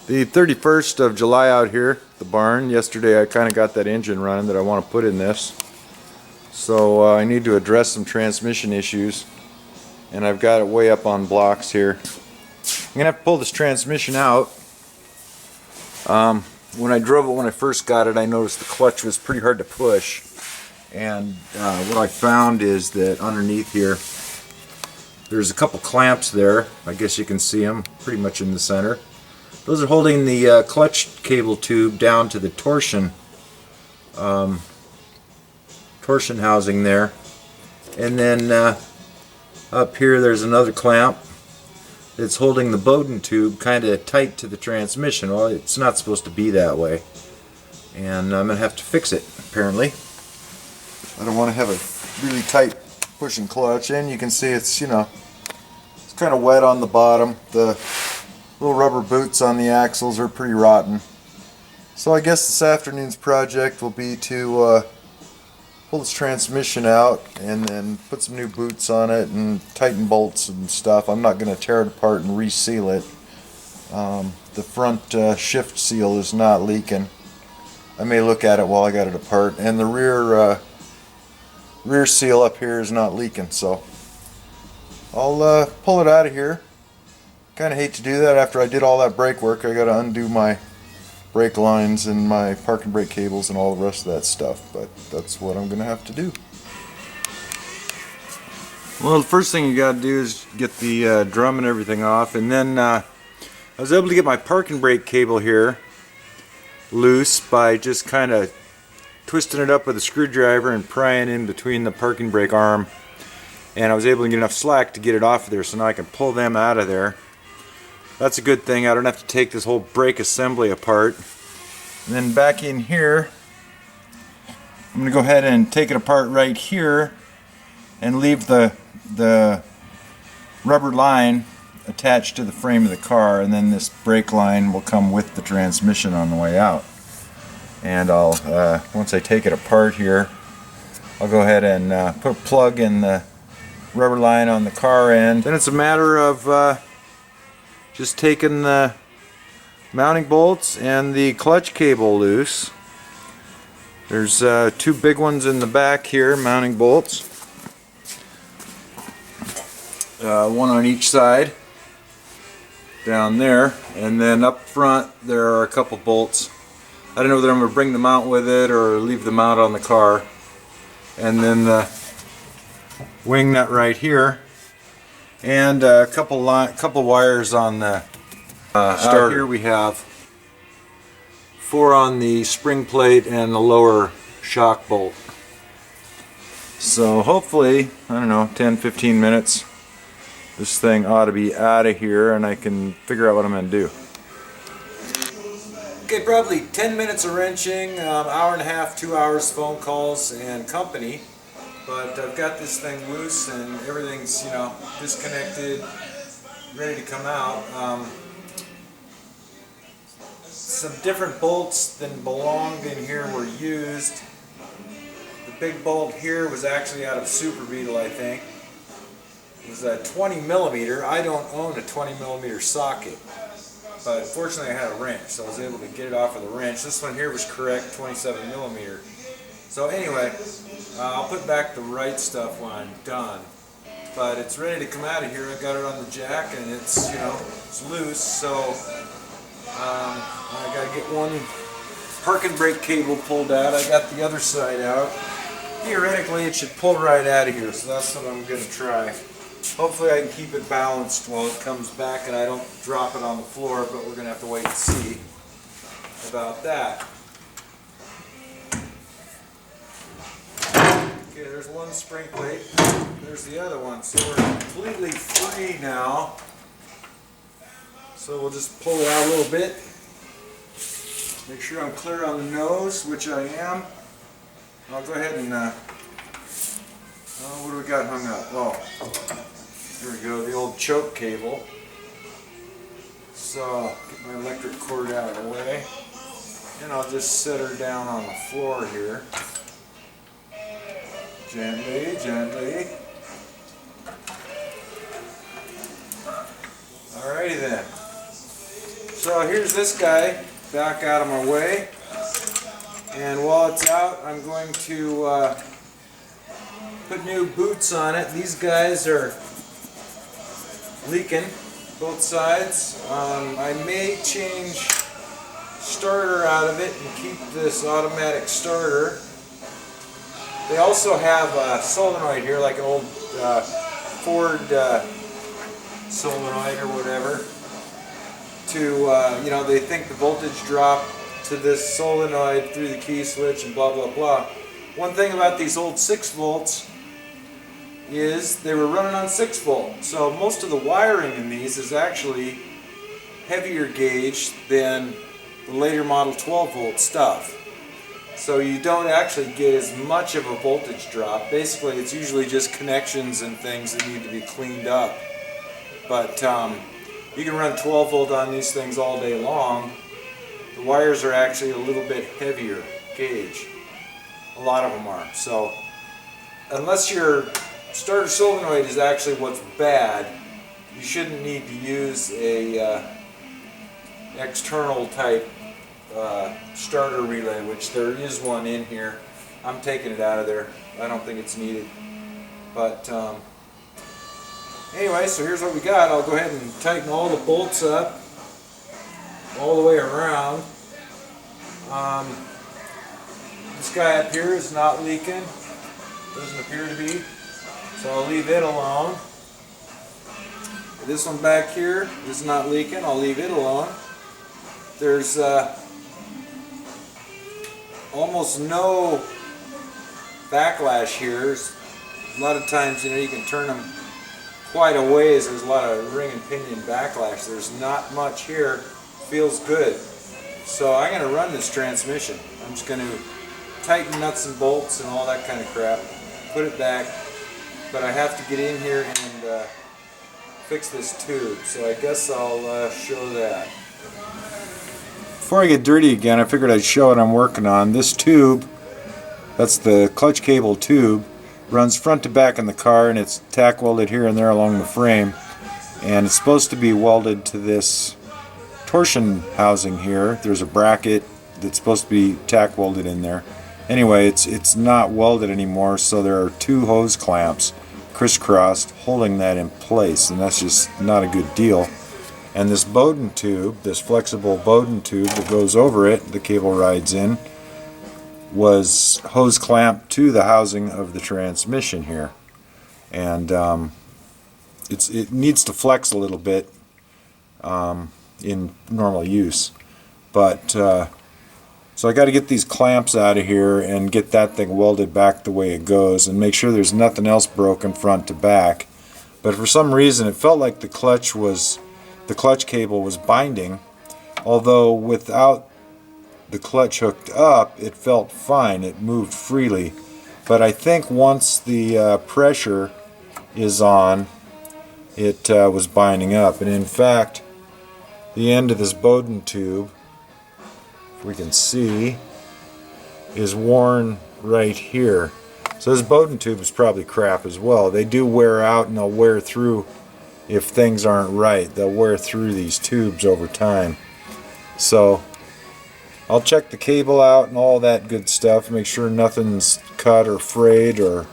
The 31st of July out here, the barn. Yesterday I kind of got that engine running that I want to put in this. So I need to address some transmission issues. And I've got it way up on blocks here. I'm going to have to pull this transmission out. When I drove it when I first got it, I noticed the clutch was pretty hard to push. And what I found is that underneath here, there's a couple clamps there. I guess you can see them pretty much in the center. Those are holding the clutch cable tube down to the torsion housing there. And then up here there's another clamp that's holding the Bowden tube kind of tight to the transmission. Well, it's not supposed to be that way. And I'm going to have to fix it, apparently. I don't want to have a really tight pushing clutch. And you can see it's, you know, it's kind of wet on the bottom. The little rubber boots on the axles are pretty rotten. So I guess this afternoon's project will be to pull this transmission out and then put some new boots on it and tighten bolts and stuff. I'm not going to tear it apart and reseal it. The front shift seal is not leaking. I may look at it while I got it apart. And the rear seal up here is not leaking, so I'll pull it out of here. Kind of hate to do that after I did all that brake work. I got to undo my brake lines and my parking brake cables and all the rest of that stuff, but that's what I'm going to have to do. Well, the first thing you got to do is get the drum and everything off, and then I was able to get my parking brake cable here loose by just kind of twisting it up with a screwdriver and prying in between the parking brake arm, and I was able to get enough slack to get it off of there, so now I can pull them out of there. That's a good thing. I don't have to take this whole brake assembly apart. And then back in here, I'm going to go ahead and take it apart right here and leave the rubber line attached to the frame of the car, and then this brake line will come with the transmission on the way out. And I'll once I take it apart here, I'll go ahead and put a plug in the rubber line on the car end. Then it's a matter of just taking the mounting bolts and the clutch cable loose. There's two big ones in the back here, mounting bolts. One on each side down there, and then up front there are a couple bolts. I don't know whether I'm going to bring them out with it or leave them out on the car. And then the wing nut right here, and a couple wires on the starter. Out here we have 4 on the spring plate and the lower shock bolt. So hopefully, I don't know, 10-15 minutes, this thing ought to be out of here and I can figure out what I'm going to do. Okay, probably 10 minutes of wrenching, hour and a half, 2 hours phone calls and company. But I've got this thing loose and everything's, you know, disconnected, ready to come out. Some different bolts than belonged in here were used. The big bolt here was actually out of Super Beetle, I think. It was a 20 millimeter. I don't own a 20 millimeter socket, but fortunately I had a wrench, so I was able to get it off with a wrench. This one here was correct, 27 millimeter. So anyway, I'll put back the right stuff when I'm done. But it's ready to come out of here. I got it on the jack and it's, you know, it's loose. So I got to get one parking brake cable pulled out. I got the other side out. Theoretically, it should pull right out of here. So that's what I'm going to try. Hopefully I can keep it balanced while it comes back and I don't drop it on the floor. But we're going to have to wait and see about that. Okay, there's one spring plate, there's the other one, so we're completely free now. So we'll just pull it out a little bit, make sure I'm clear on the nose, which I am. I'll go ahead and, what do we got hung up? Oh, here we go, the old choke cable. So, get my electric cord out of the way, and I'll just set her down on the floor here. Gently, gently. Alrighty then. So here's this guy back out of my way, and while it's out I'm going to put new boots on it. These guys are leaking both sides. I may change starter out of it and keep this automatic starter. They also have a solenoid here, like an old Ford solenoid or whatever, to, you know, they think the voltage drop to this solenoid through the key switch and blah blah blah. One thing about these old 6 volts is they were running on 6 volt, so most of the wiring in these is actually heavier gauge than the later model 12 volt stuff. So you don't actually get as much of a voltage drop. Basically it's usually just connections and things that need to be cleaned up. But you can run 12 volt on these things all day long. The wires are actually a little bit heavier gauge. A lot of them are. So unless your starter solenoid is actually what's bad, you shouldn't need to use a external type starter relay, which there is one in here. I'm taking it out of there. I don't think it's needed. But anyway, so here's what we got. I'll go ahead and tighten all the bolts up all the way around. This guy up here is not leaking. Doesn't appear to be. So I'll leave it alone. This one back here is not leaking. I'll leave it alone. There's almost no backlash here. A lot of times, you know, you can turn them quite a ways. There's a lot of ring and pinion backlash. There's not much here. Feels good. So I'm going to run this transmission. I'm just going to tighten nuts and bolts and all that kind of crap. Put it back. But I have to get in here and fix this tube. So I guess I'll show that. Before I get dirty again, I figured I'd show what I'm working on. This tube, that's the clutch cable tube, runs front to back in the car, and it's tack welded here and there along the frame. And it's supposed to be welded to this torsion housing here. There's a bracket that's supposed to be tack welded in there. Anyway, it's not welded anymore, so there are 2 hose clamps crisscrossed holding that in place, and that's just not a good deal. And this Bowden tube, this flexible Bowden tube that goes over it, the cable rides in, was hose clamped to the housing of the transmission here. And it needs to flex a little bit in normal use. But so I got to get these clamps out of here and get that thing welded back the way it goes and make sure there's nothing else broken front to back. But for some reason it felt like the clutch cable was binding, although without the clutch hooked up it felt fine, it moved freely. But I think once the pressure is on, it was binding up. And in fact, the end of this Bowden tube, if we can see, is worn right here. So this Bowden tube is probably crap as well. They do wear out, and they'll wear through if things aren't right. They'll wear through these tubes over time. So I'll check the cable out and all that good stuff, make sure nothing's cut or frayed or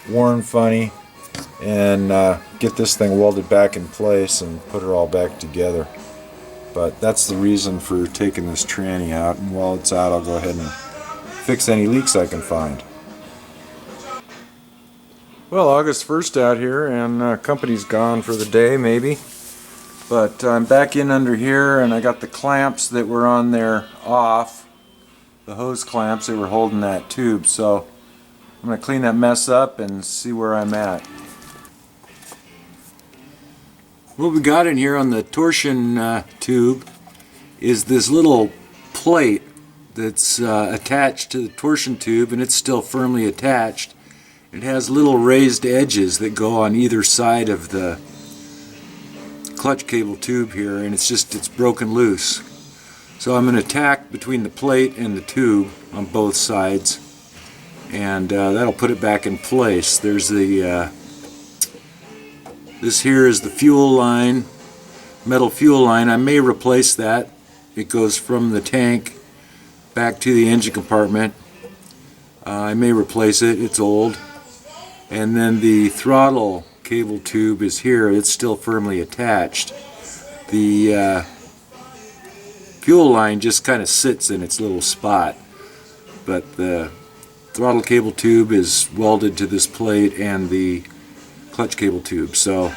worn funny, and get this thing welded back in place and put it all back together. But that's the reason for taking this tranny out, and while it's out I'll go ahead and fix any leaks I can find. Well, August 1st out here, and company's gone for the day maybe. But I'm back in under here, and I got the clamps that were on there off. The hose clamps that were holding that tube. So I'm going to clean that mess up and see where I'm at. What we got in here on the torsion tube is this little plate that's attached to the torsion tube, and it's still firmly attached. It has little raised edges that go on either side of the clutch cable tube here, and it's broken loose. So I'm going to tack between the plate and the tube on both sides, and that'll put it back in place. There's the this here is the fuel line metal fuel line. I may replace that. It goes from the tank back to the engine compartment. I may replace it. It's old. And then the throttle cable tube is here. It's still firmly attached. The fuel line just kind of sits in its little spot, but the throttle cable tube is welded to this plate and the clutch cable tube. So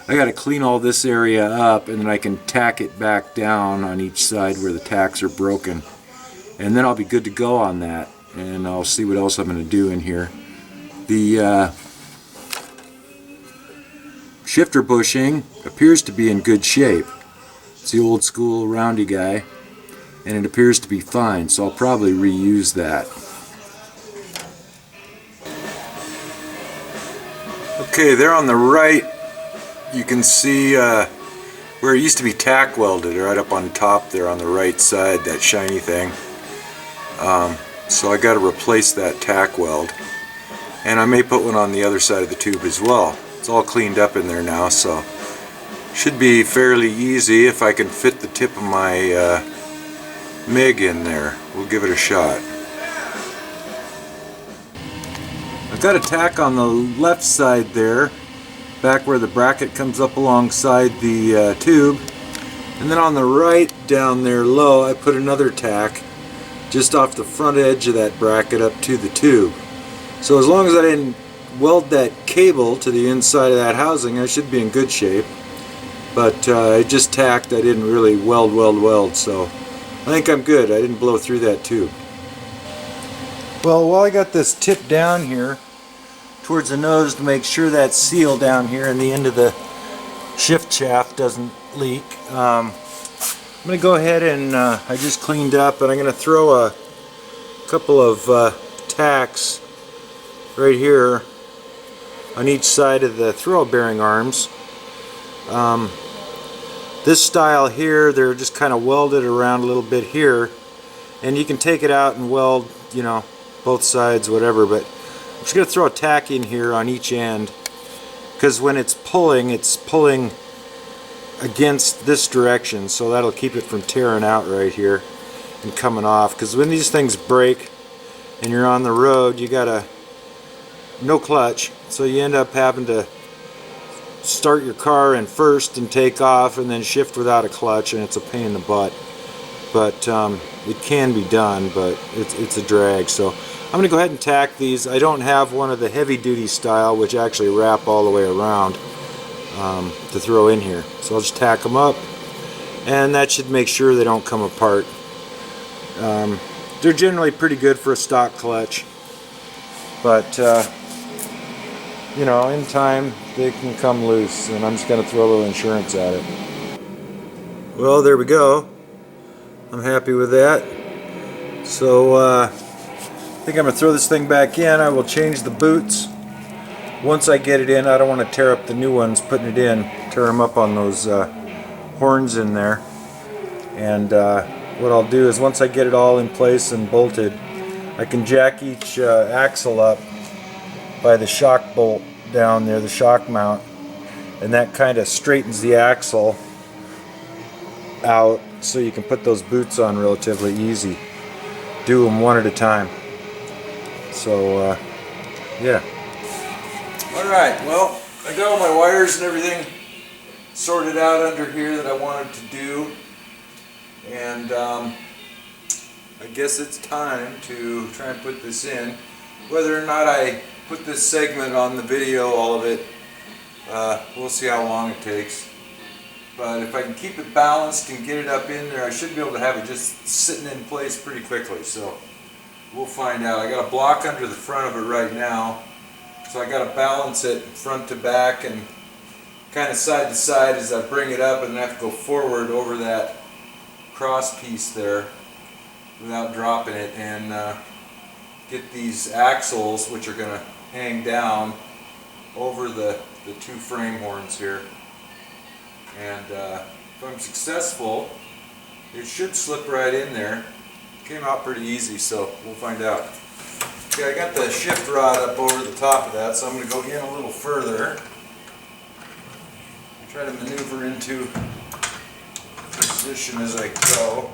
I got to clean all this area up, and then I can tack it back down on each side where the tacks are broken, and then I'll be good to go on that. And I'll see what else I'm going to do in here. The shifter bushing appears to be in good shape. It's the old school roundy guy, and it appears to be fine, so I'll probably reuse that. Okay, there on the right you can see where it used to be tack welded, right up on top there on the right side, that shiny thing. So I got to replace that tack weld, and I may put one on the other side of the tube as well. It's all cleaned up in there now, so should be fairly easy if I can fit the tip of my MIG in there. We'll give it a shot. I've got a tack on the left side there, back where the bracket comes up alongside the tube, and then on the right down there low I put another tack just off the front edge of that bracket up to the tube. So as long as I didn't weld that cable to the inside of that housing, I should be in good shape. But I just tacked, I didn't really weld, so I think I'm good. I didn't blow through that tube. Well, while I got this tip down here towards the nose to make sure that seal down here in the end of the shift shaft doesn't leak, I'm going to go ahead and I just cleaned up, and I'm going to throw a couple of tacks right here on each side of the throw bearing arms. This style here, they're just kind of welded around a little bit here, and you can take it out and weld, you know, both sides, whatever, but I'm just going to throw a tack in here on each end, because when it's pulling against this direction, so that'll keep it from tearing out right here and coming off. Because when these things break and you're on the road, you got no clutch, so you end up having to start your car in first and take off and then shift without a clutch, and it's a pain in the butt. But it can be done, but it's a drag. So I'm going to go ahead and tack these. I don't have one of the heavy duty style, which actually wrap all the way around, to throw in here. So I'll just tack them up, and that should make sure they don't come apart. They're generally pretty good for a stock clutch, but you know, in time they can come loose, and I'm just going to throw a little insurance at it. Well, there we go. I'm happy with that. So I think I'm going to throw this thing back in. I will change the boots once I get it in. I don't want to tear up the new ones putting it in, tear them up on those horns in there. And what I'll do is once I get it all in place and bolted, I can jack each axle up by the shock bolt down there, the shock mount, and that kind of straightens the axle out, so you can put those boots on relatively easy. Do them one at a time. So yeah. Alright, well, I got all my wires and everything sorted out under here that I wanted to do, and I guess it's time to try and put this in. Whether or not I put this segment on the video, all of it, we'll see how long it takes. But if I can keep it balanced and get it up in there, I should be able to have it just sitting in place pretty quickly. So we'll find out. I got a block under the front of it right now, so I got to balance it front to back and kind of side to side as I bring it up, and then I have to go forward over that cross piece there without dropping it, and get these axles, which are going to hang down over the two frame horns here. And if I'm successful, it should slip right in there. Came out pretty easy, so we'll find out. Okay, I got the shift rod up over the top of that, so I'm going to go in a little further and try to maneuver into position as I go.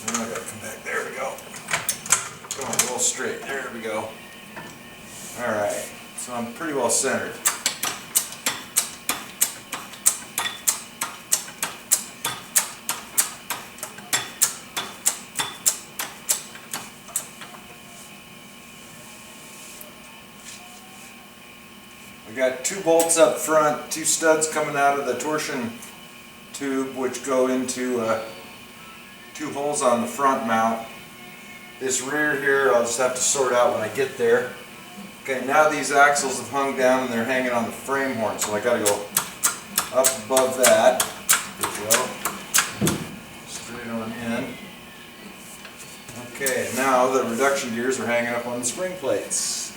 Now I gotta come back. There we go. Going a little straight. There we go. Alright, so I'm pretty well centered. I got 2 bolts up front, 2 studs coming out of the torsion tube, which go into 2 holes on the front mount. This rear here I'll just have to sort out when I get there. Okay, now these axles have hung down and they're hanging on the frame horn, so I gotta go up above that. There we go. Straight on in. Okay, now the reduction gears are hanging up on the spring plates.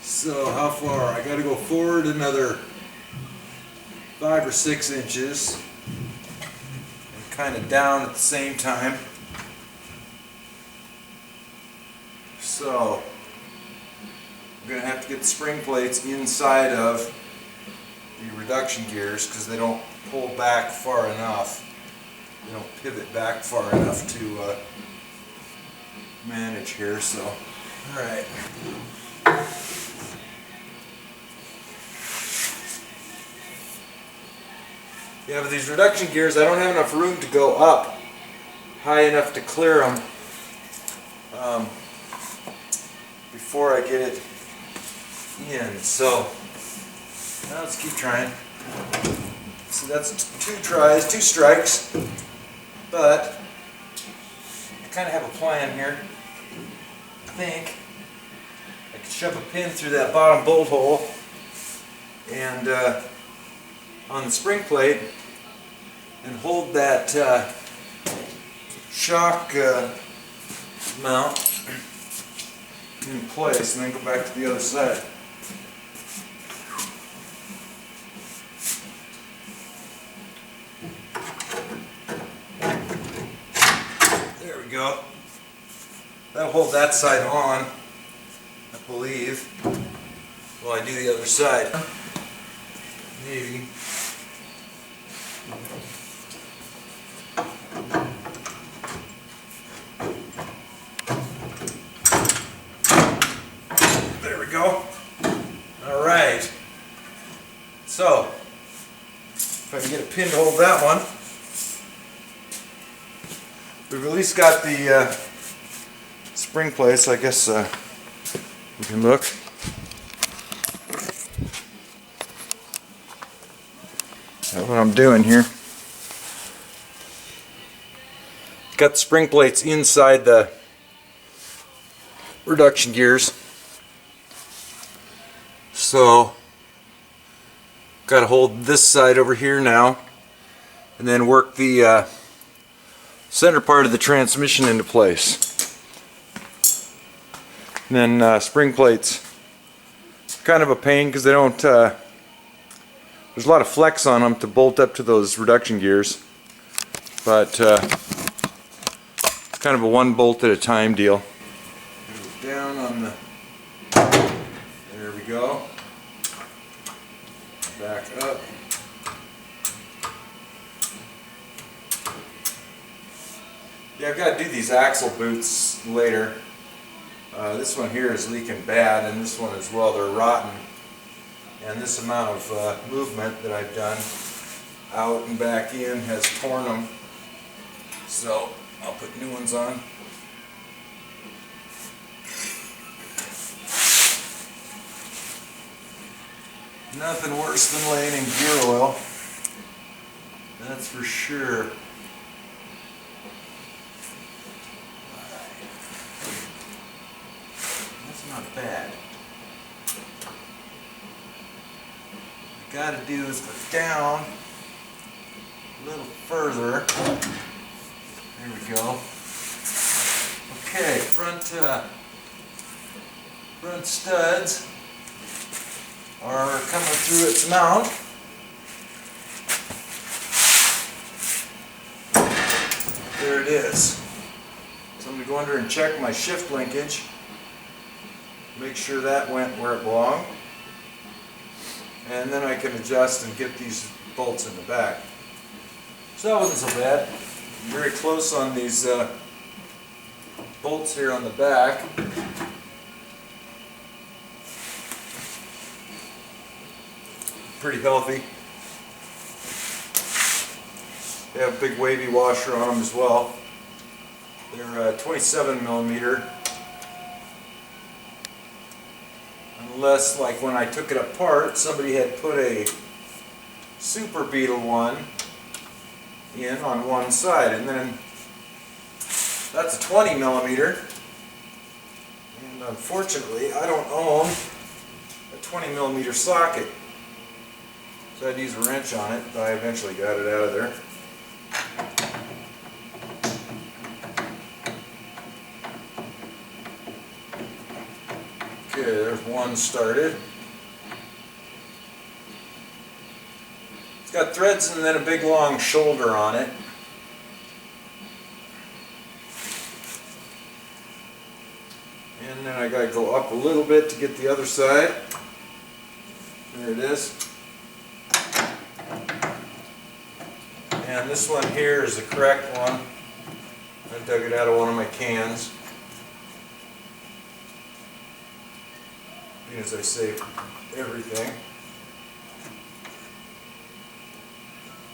So how far? I gotta go forward another 5 or 6 inches and kind of down at the same time. So I'm going to have to get the spring plates inside of the reduction gears because they don't pull back far enough. They don't pivot back far enough to manage here. So, all right. Yeah, but these reduction gears, I don't have enough room to go up high enough to clear them before I get it in. So now let's keep trying. So that's 2 tries, 2 strikes, but I kind of have a plan here. I think I can shove a pin through that bottom bolt hole and on the spring plate and hold that shock mount in place and then go back to the other side. There we go. That'll hold that side on, I believe, while I do the other side. Maybe. There we go. All right. So, if I can get a pin to hold that one, we've at least got the spring plates. I guess we can look. That's what I'm doing here. Got the spring plates inside the reduction gears. So, got to hold this side over here now and then work the center part of the transmission into place. And then spring plates, kind of a pain because they don't there's a lot of flex on them to bolt up to those reduction gears, but it's kind of a 1 bolt at a time deal. Down on the, there we go, back up. Yeah, I've got to do these axle boots later. This one here is leaking bad, and this one as well. They're rotten. And this amount of movement that I've done out and back in has torn them. So I'll put new ones on. Nothing worse than laying in gear oil. That's for sure. That's not bad. Got to do is go down a little further. There we go. Okay, front studs are coming through its mount. There it is. So I'm going to go under and check my shift linkage. Make sure that went where it belonged. And then I can adjust and get these bolts in the back. So that wasn't so bad. Very close on these bolts here on the back. Pretty healthy. They have a big wavy washer on them as well. They're 27 millimeter. Unless, like when I took it apart, somebody had put a Super Beetle one in on one side, and then that's a 20 millimeter. And unfortunately, I don't own a 20 millimeter socket, so I had to use a wrench on it, but I eventually got it out of there. Okay, there's one started. It's got threads and then a big long shoulder on it. And then I gotta go up a little bit to get the other side. There it is. And this one here is the correct one. I dug it out of one of my cans. As I saved everything.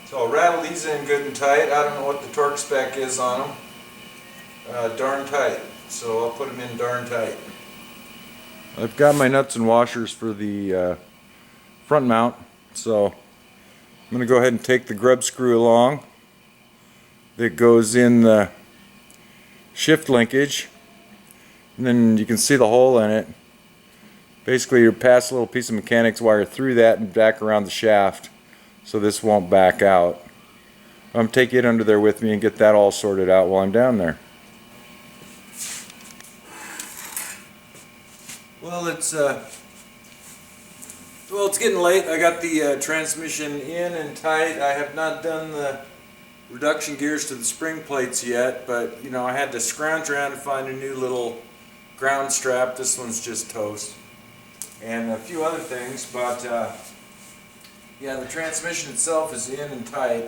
So I'll rattle these in good and tight. I don't know what the torque spec is on them. Darn tight. So I'll put them in darn tight. I've got my nuts and washers for the front mount. So I'm going to go ahead and take the grub screw along that goes in the shift linkage. And then you can see the hole in it. Basically, you pass a little piece of mechanics wire through that and back around the shaft, so this won't back out. I'm gonna take it under there with me and get that all sorted out while I'm down there. Well, it's getting late. I got the transmission in and tight. I have not done the reduction gears to the spring plates yet, but you know, I had to scrounge around to find a new little ground strap. This one's just toast. And a few other things, but yeah, the transmission itself is in and tight.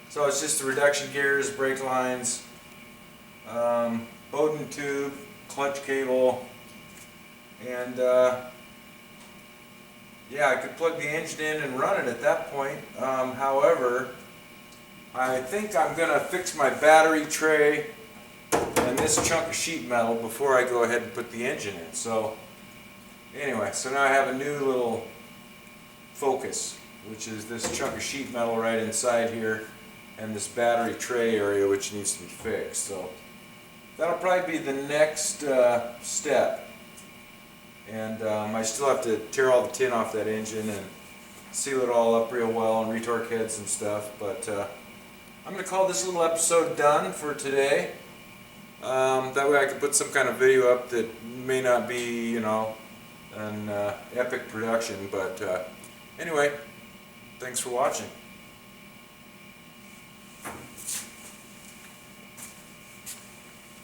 So it's just the reduction gears, brake lines, Bowden tube, clutch cable, and yeah, I could plug the engine in and run it at that point. However, I think I'm going to fix my battery tray and this chunk of sheet metal before I go ahead and put the engine in. So anyway, so now I have a new little focus, which is this chunk of sheet metal right inside here, and this battery tray area which needs to be fixed. So that'll probably be the next step. And I still have to tear all the tin off that engine and seal it all up real well and retorque heads and stuff. But I'm going to call this little episode done for today. That way I can put some kind of video up that may not be, you know, an epic production, but anyway, thanks for watching.